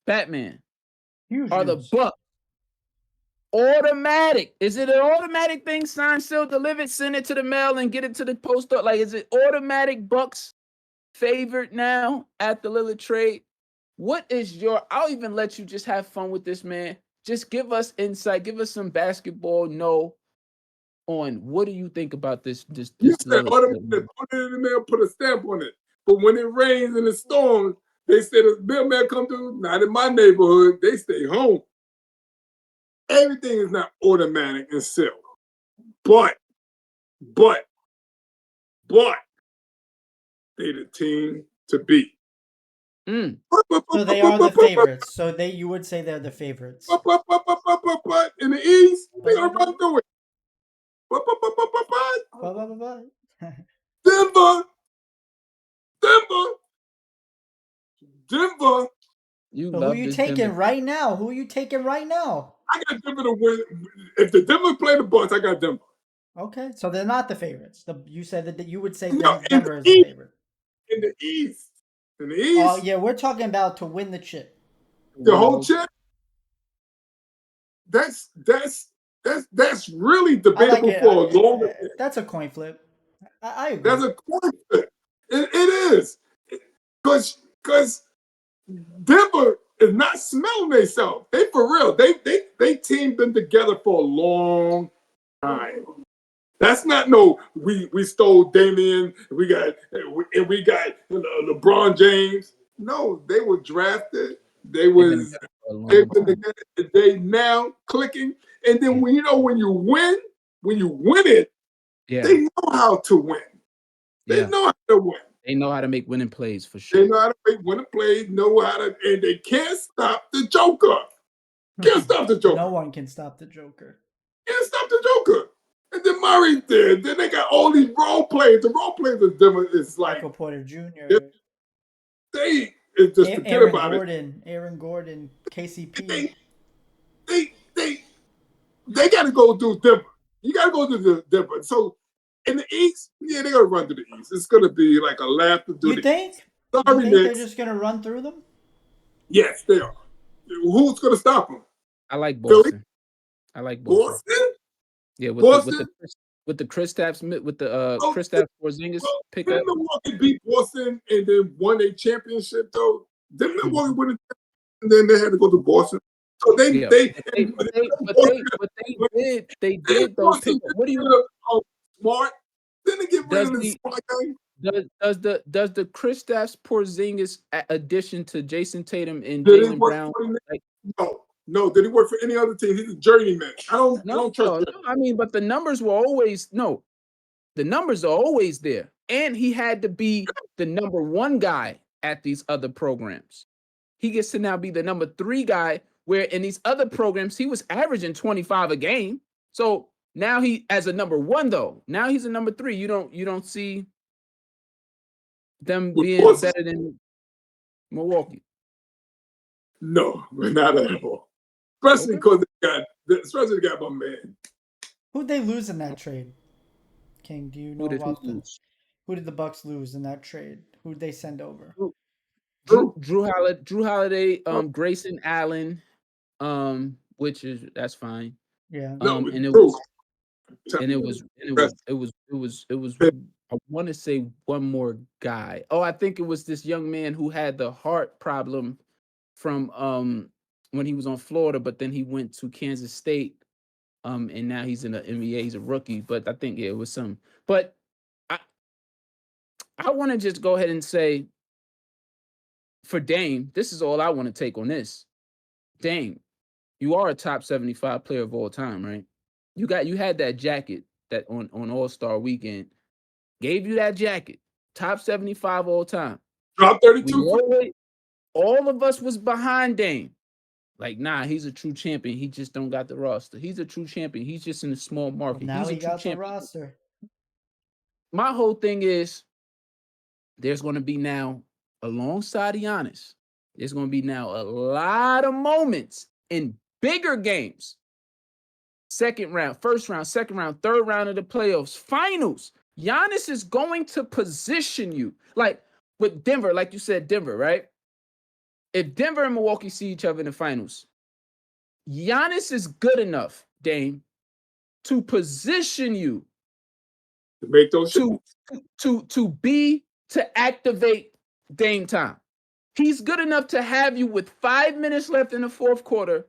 Batman, Huge are the news. Bucks automatic? Is it an automatic thing? Sign, seal, delivered, send it to the mail, and get it to the post? Like, is it automatic Bucks favored now at the Lillard trade? What is your? I'll even let you just have fun with this, man. Just give us insight. Give us some basketball on what do you think about You this said Lillard automatic, trade? put it in the mail, put a stamp on it. But when it rains and it storms, they say the mailman come through. Not in my neighborhood. They stay home. Everything is not automatic and sealed. But they the team to beat. Mm. So they are the favorites. So you would say they're the favorites. But in the East, they're gonna run through it. But Denver, Denver. You So who love you this Denver. taking right now? Who you taking right now? I got Denver to win. If the Denver play the Bucks, I got Denver. Okay, so they're not the favorites. You said that you would say No, Denver is the favorite. In the East. Oh yeah, we're talking about to win the chip. The whole chip. That's really debatable for a long. That's a coin flip. I agree. That's a coin flip. It is because Denver is not smelling themselves. They for real. They team been together for a long time. That's not no. We stole Damian. We got LeBron James. No, they were drafted. They've been together. They now clicking. And then when you win it, they know how to win. They know how to win. They know how to make winning plays for sure. They know how to make winning plays. And they can't stop the Joker. Can't stop the Joker. No one can stop the Joker. Can't stop the Joker. And then Murray did. Then they got all these role players. The role players are different. It's like Michael Porter Jr. They just forget about it. Aaron Gordon, KCP. They got to go do Denver. You got to go do Denver. So in the East, yeah, they're gonna run to the East. It's gonna be like a laugh to do. You think? Sorry, you think they're just gonna run through them? Yes, they are. Who's gonna stop them? I like Boston. Philly? I like Boston. Yeah, with the Kristaps Porzingis pickup. Didn't Milwaukee beat Boston and then won a championship though? Didn't Milwaukee win it? And then they had to go to Boston. So they did those pickups. What do you Smart? Didn't get rid of the Smart guy? Does the Kristaps Porzingis addition to Jason Tatum and Jaylen Brown? No. Did he work for any other team? He's a journeyman. I don't trust him. I mean, but the numbers were always the numbers are always there, and he had to be the number one guy at these other programs. He gets to now be the number 3 guy, where in these other programs he was averaging 25 a game. So now he, as a number 1 though, now he's a number 3. You don't see them being better than Milwaukee. No, not at all. Especially because they got my man. Who'd they lose in that trade? King, do you know who did the Bucks lose in that trade? Who'd they send over? Drew Holiday, Grayson Allen, which is that's fine. Yeah. And it was I want to say one more guy. Oh, I think it was this young man who had the heart problem from when he was on Florida, but then he went to Kansas State. And now he's in the NBA. He's a rookie, but I think it was some. But I want to just go ahead and say, for Dame, this is all I want to take on this. Dame, you are a top 75 player of all time, right? You had that jacket that on All-Star Weekend. Gave you that jacket. Top 75 all time. Drop 32. All of us was behind Dame. Like, nah, he's a true champion. He just don't got the roster. He's a true champion. He's just in a small market. Well, now he got the roster. My whole thing is there's going to be now, alongside Giannis, there's going to be now a lot of moments in bigger games. Second round, first round, second round, third round of the playoffs, finals. Giannis is going to position you. Like with Denver, like you said, Denver, right? if Denver and Milwaukee see each other in the finals, Giannis is good enough, Dame, to position you to make those shots. to activate Dame time. He's good enough to have you with 5 minutes left in the fourth quarter,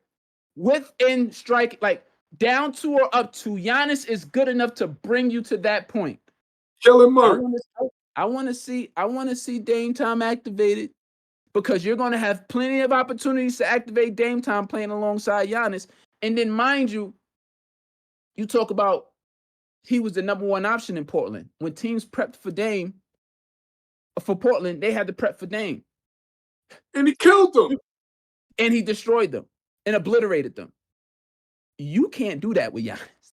within strike, like down 2 or up 2. Giannis is good enough to bring you to that point. Killing Murray. I want to see Dame time activated, because you're going to have plenty of opportunities to activate Dame time playing alongside Giannis. And then, mind you, you talk about he was the number 1 option in Portland. When teams prepped for Dame, for Portland, they had to prep for Dame. And he killed them. And he destroyed them and obliterated them. You can't do that with Giannis.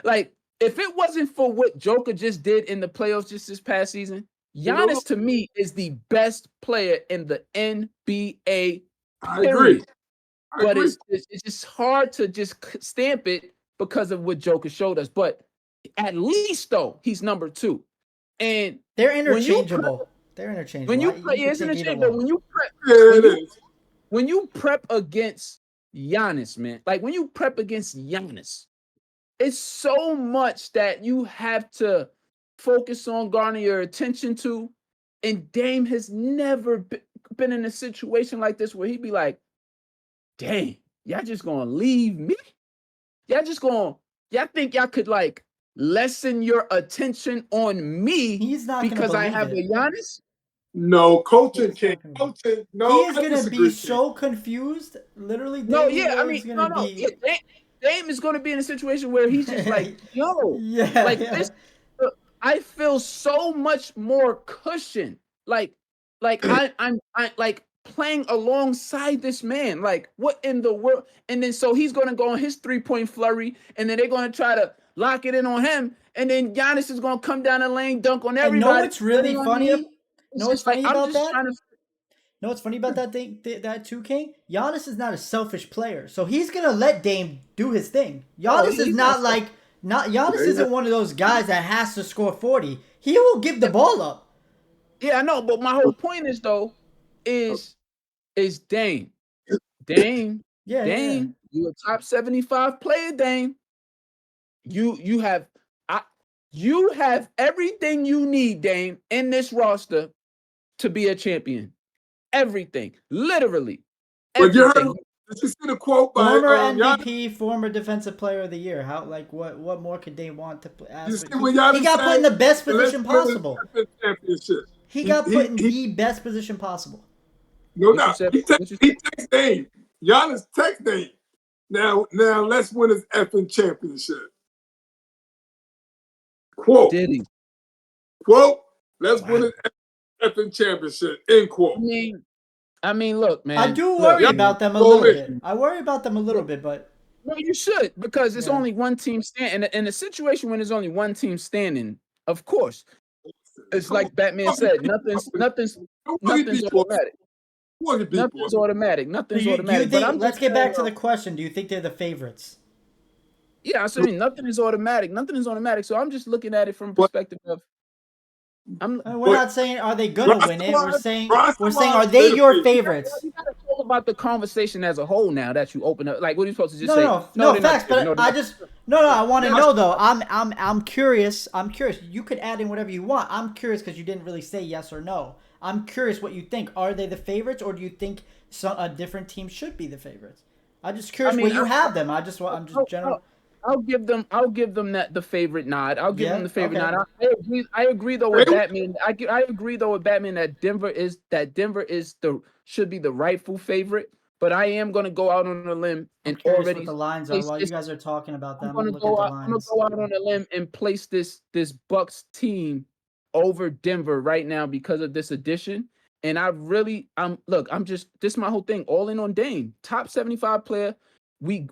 Like, if it wasn't for what Joker just did in the playoffs just this past season, Giannis to me is the best player in the NBA. Period. I agree. But it's just hard to just stamp it because of what Joker showed us. But at least, though, he's number 2. And they're interchangeable. They're interchangeable. When you play, it's interchangeable. When you prep against Giannis, man, like when you prep against Giannis, it's so much that you have to focus on, garner your attention to. And Dame has never been in a situation like this where he'd be like, dang, y'all just gonna leave me? Y'all think y'all could like lessen your attention on me because I have a Giannis? No, coaching can't. Coaching, no. He is gonna be so confused. Literally, Dame Dame is gonna be in a situation where he's just like, yo, this. I feel so much more cushion. Like I'm like playing alongside this man. Like, what in the world? And then so he's gonna go on his 3-point flurry, and then they're gonna try to lock it in on him, and then Giannis is gonna come down the lane, dunk on everybody. And know what's really funny? Know what's funny about that? Know what's funny about that thing? That 2K? Giannis is not a selfish player, so he's gonna let Dame do his thing. Giannis is not like Giannis isn't one of those guys that has to score 40. He will give the ball up. Yeah, I know, but my whole point is though, is Dame. Dame. You a top 75 player, Dame. You have everything you need, Dame, in this roster to be a champion. Everything, literally. Everything. But you heard, did you see the quote by former MVP, former Defensive Player of the Year? How what more could they want to ask? He got put in the best position possible. He got put in the best position possible. No doubt. He text Dame. Giannis text Dame. Now let's win his effing championship. Quote. Did he? Quote. Let's win his effing championship. End quote. I mean, look, man. I do worry about them a little bit. I worry about them a little bit, but well, you should, because it's only one team standing. In a situation when there's only one team standing, of course, it's like Batman said, nothing's automatic. Nothing's automatic. Nothing's automatic. But let's get back to the question. Do you think they're the favorites? Yeah, I mean, nothing is automatic. Nothing is automatic. So I'm just looking at it from a perspective of. We're not saying are they gonna win it. We're saying are they your favorites? You gotta talk about the conversation as a whole now that you open up. Like, what are you supposed to just say? No facts. But I want to know though. I'm curious. You could add in whatever you want. I'm curious because you didn't really say yes or no. I'm curious what you think. Are they the favorites, or do you think a different team should be the favorites? I'm just curious where you have them. I'm just general. I'll give them the favorite nod. I'll give them the favorite nod. I agree though with Batman. I agree though with Batman that Denver should be the rightful favorite. But I am gonna go out on a limb and already what the lines are while you guys are talking about them. I'm gonna go out on a limb and place this Bucks team over Denver right now because of this addition. And this is my whole thing. All in on Dame, top 75 player. We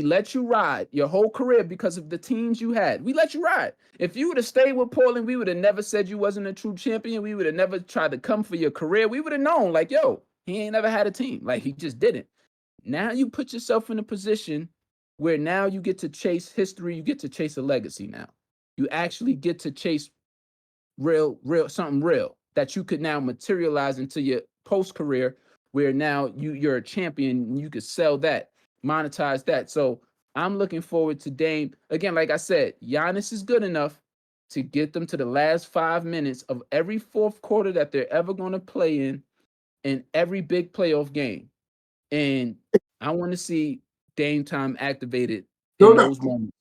let you ride your whole career because of the teams you had. We let you ride. If you would have stayed with Portland, we would have never said you wasn't a true champion. We would have never tried to come for your career. We would have known, like, yo, he ain't never had a team. Like, he just didn't. Now you put yourself in a position where now you get to chase history. You get to chase a legacy now. You actually get to chase something real that you could now materialize into your post-career where now you're a champion and you could sell that, monetize that. So I'm looking forward to Dame. Again, like I said, Giannis is good enough to get them to the last 5 minutes of every fourth quarter that they're ever going to play in every big playoff game. And I want to see Dame time activated No in doubt. those moments.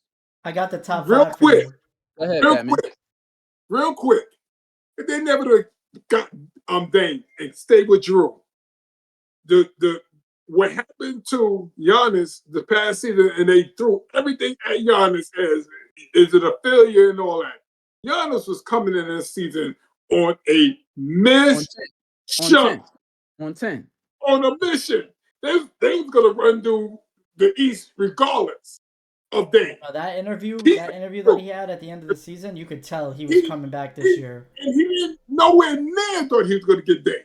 I got the top Real 5 for quick. you. Go ahead, Real Batman. quick. Real quick. If they never got Dame and stayed with Drew, the what happened to Giannis the past season, and they threw everything at Giannis as is it a failure and all that. Giannis was coming in this season on a On 10. On 10. on a mission. They was gonna run through the East regardless of Dame. That interview He- that he had at the end of the season, you could tell he was coming back this year. And he didn't nowhere near thought he was going to get Dame.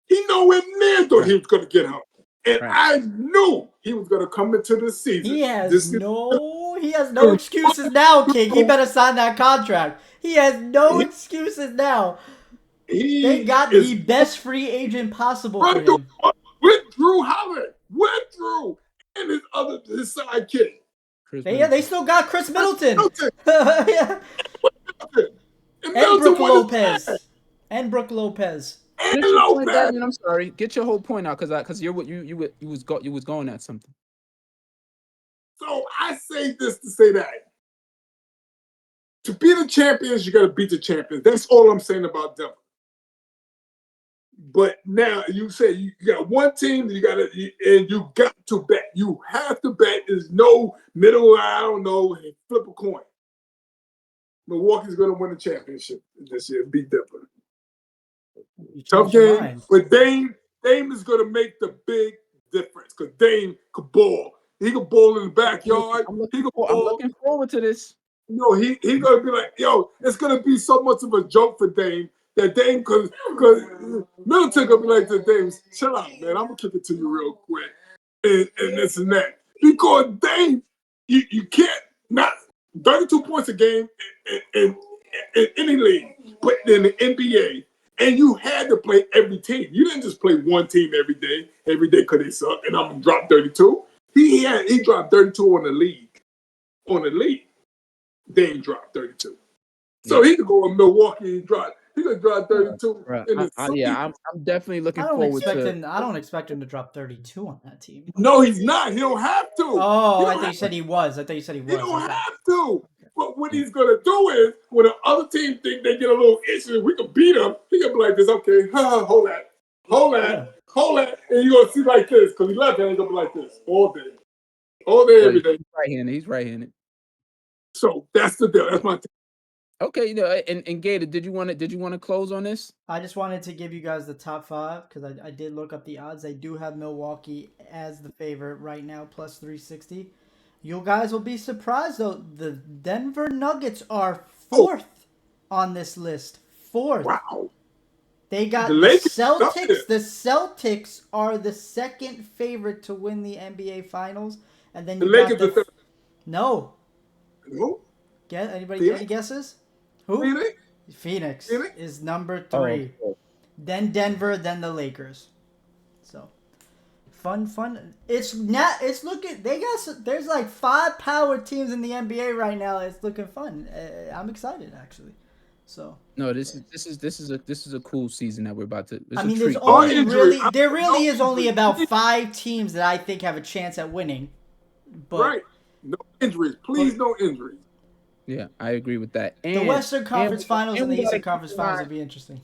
He nowhere near thought he was going to get him. And I knew he was going to come into the season. He has no excuses now, King. He better sign that contract. He has no excuses now. They got the best free agent possible for him. With Drew Howard. With Drew and his sidekick. They still got Chris Middleton. Yeah. And Brook Lopez. And Brook Lopez. Get your point, Batman. I'm sorry. Get your whole point out, because you was going at something. So I say this to say that to be the champions, you got to beat the champions. That's all I'm saying about Denver. But now you say you got one team, you got to bet. You have to bet. There's no middle. I don't know. Flip a coin. Milwaukee's going to win the championship this year. Beat Denver. Tough game, but Dame is going to make the big difference because Dame could ball. He could ball in the backyard. I'm looking forward to this. No, he's going to be like, yo, it's going to be so much of a joke for Dame that Dame, because Middleton going to be like to Dame, chill out, man. I'm going to kick it to you real quick. And this and that. Because Dame, you can't not 32 points a game in any league, but in the NBA. And you had to play every team. You didn't just play one team every day because they suck, and I'm going to drop 32. He dropped 32 on the league. On the league. Dame dropped 32. So he could go in Milwaukee and he could drop 32. Right. I'm definitely looking forward to. I don't expect him to drop 32 on that team. No, he's not. He don't have to. Oh, I thought you said he was. He don't have to. But what he's going to do is, when the other team think they get a little issue, we can beat them, he can be like this, okay, hold that. And you're going to see like this, because he left hand, he's going to be like this all day. All day, every day. He's right-handed. So that's the deal. That's my thing. Okay, and Gator, did you want to close on this? I just wanted to give you guys the top 5 because I did look up the odds. I do have Milwaukee as the favorite right now, plus 360. You guys will be surprised though. The Denver Nuggets are 4th on this list. 4th. Wow. They got the Celtics. The Celtics are the second favorite to win the NBA Finals, and then you got the no. Who? Any guesses? Who? Phoenix is number 3. Then Denver, then the Lakers. So fun. It's looking. There's like 5 power teams in the NBA right now. It's looking fun. I'm excited actually. So no, this is a cool season that we're about to. There really is only about 5 teams that I think have a chance at winning. But right. No injuries. Please, no injuries. Yeah, I agree with that. And the Western Conference Finals and the Eastern Conference Finals will be interesting.